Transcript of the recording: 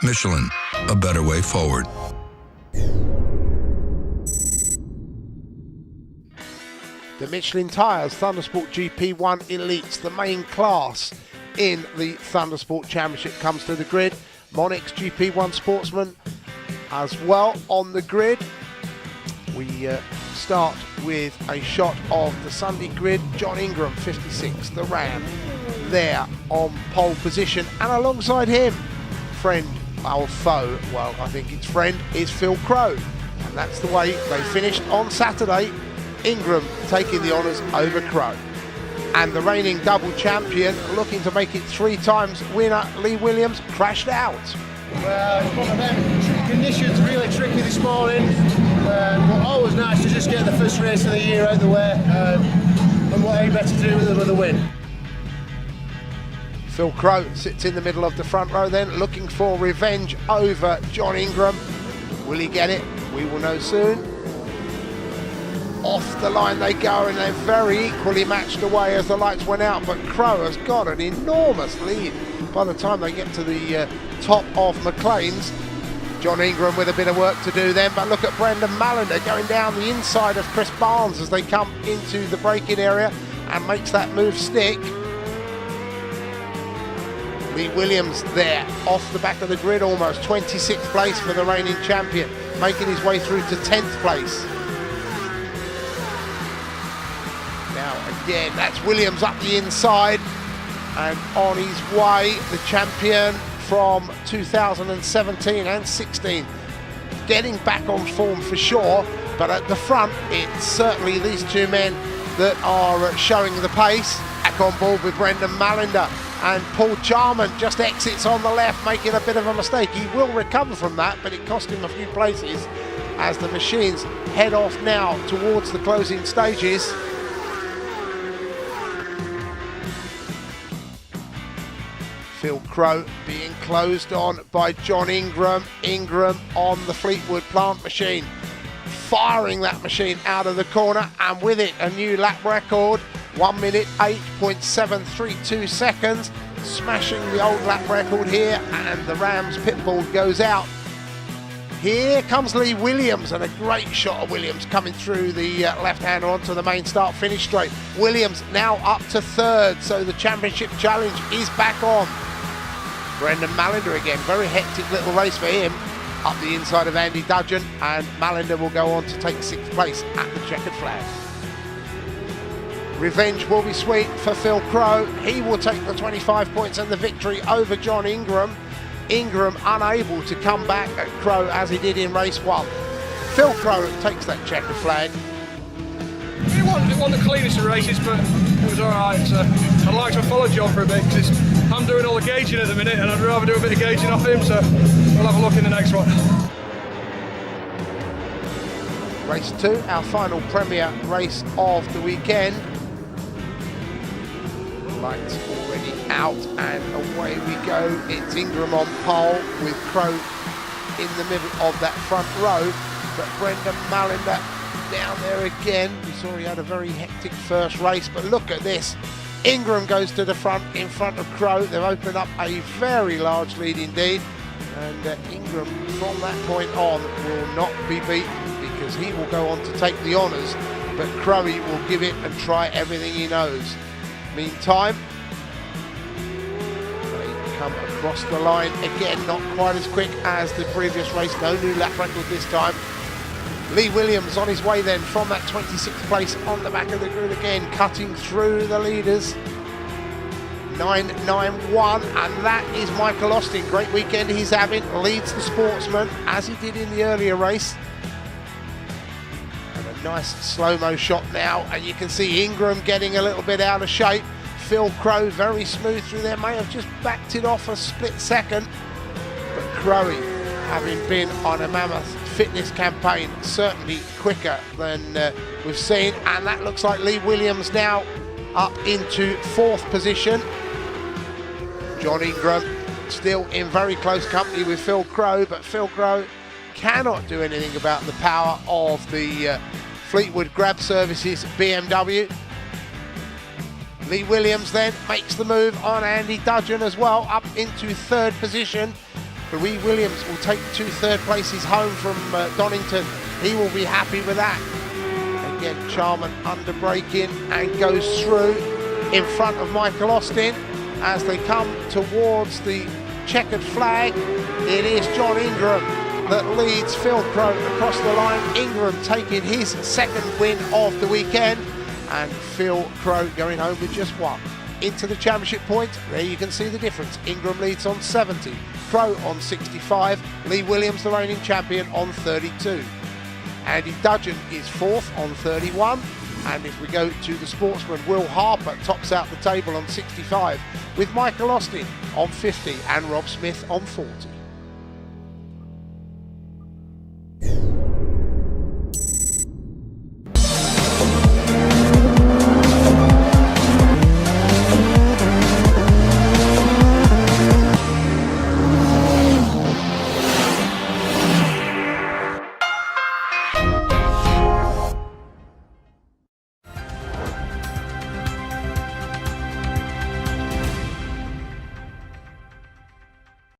Michelin, a better way forward. The Michelin tyres, Thundersport GP1 Elites, the main class in the Thundersport Championship, comes to the grid. Monex GP1 Sportsman as well on the grid. We start with a shot of the Sunday grid. John Ingram, 56, the Ram, there on pole position, and alongside him, friend, our foe, well, I think it's friend, is Phil Crowe. And that's the way they finished on Saturday. Ingram taking the honours over Crowe. And the reigning double champion, looking to make it 3 times winner, Lee Williams, crashed out. Well, it's one of them conditions, really tricky this morning, but always nice to just get the first race of the year out of the way, and what ain't better to do with a win. Phil Crowe sits in the middle of the front row then, looking for revenge over John Ingram. Will he get it? We will know soon. Off the line they go, and they're very equally matched away as the lights went out, but Crowe has got an enormous lead by the time they get to the top of McLean's. John Ingram with a bit of work to do then, but look at Brendan Mallender going down the inside of Chris Barnes as they come into the braking area and makes that move stick. Lee Williams there off the back of the grid, almost 26th place for the reigning champion, making his way through to 10th place. Now again, that's Williams up the inside and on his way, the champion from 2017 and 16, getting back on form for sure, but at the front it's certainly these two men that are showing the pace. Back on board with Brendan Mallender, and Paul Jarman just exits on the left, making a bit of a mistake. He will recover from that, but it cost him a few places as the machines head off now towards the closing stages. Phil Crowe being closed on by John Ingram. Ingram on the Fleetwood plant machine, firing that machine out of the corner, and with it a new lap record, 1 minute 8.732 seconds, smashing the old lap record here, and the Rams pitbull goes out. Here comes Lee Williams, and a great shot of Williams coming through the left-hander onto the main start-finish straight. Williams now up to 3rd, so the championship challenge is back on. Brendan Mallender again, very hectic little race for him, up the inside of Andy Dudgeon, and Mallender will go on to take 6th place at the checkered flag. Revenge will be sweet for Phil Crowe. He will take the 25 points and the victory over John Ingram. Ingram unable to come back at Crowe as he did in race 1. Phil Crowe takes that checkered flag. It wasn't the cleanest of races, but it was alright. I'd like to follow John for a bit, because I'm doing all the gauging at the minute, and I'd rather do a bit of gauging off him, so we'll have a look in the next one. Race 2, our final premier race of the weekend. Lights already out, and away we go. It's Ingram on pole with Crowe in the middle of that front row, but Brendan Mallender down there again. We saw he had a very hectic first race, but look at this. Ingram goes to the front in front of Crowe. They've opened up a very large lead indeed, and Ingram from that point on will not be beaten, because he will go on to take the honours, but Crowe will give it and try everything he knows. Meantime, they come across the line again, not quite as quick as the previous race, no new lap record this time. Lee Williams on his way then from that 26th place on the back of the grid again, cutting through the leaders. 9.91, and that is Michael Austin. Great weekend he's having, leads the Sportsman as he did in the earlier race. And a nice slow-mo shot now, and you can see Ingram getting a little bit out of shape. Phil Crowe very smooth through there, may have just backed it off a split second, but Crowe, having been on a mammoth fitness campaign, certainly quicker than we've seen, and that looks like Lee Williams now up into 4th position. John Ingram still in very close company with Phil Crowe, but Phil Crowe cannot do anything about the power of the Fleetwood Grab Services BMW. Lee Williams then makes the move on Andy Dudgeon as well, up into 3rd position. Lee Williams will take 2 third places home from Donington. He will be happy with that. Again, Charman under braking and goes through in front of Michael Austin as they come towards the checkered flag. It is John Ingram that leads Phil Crow across the line. Ingram taking his second win of the weekend, and Phil Crow going home with just 1. Into the championship point, there you can see the difference. Ingram leads on 70, Crow on 65, Lee Williams, the reigning champion, on 32. Andy Dudgeon is 4th on 31, and if we go to the Sportsman, Will Harper tops out the table on 65, with Michael Austin on 50 and Rob Smith on 40.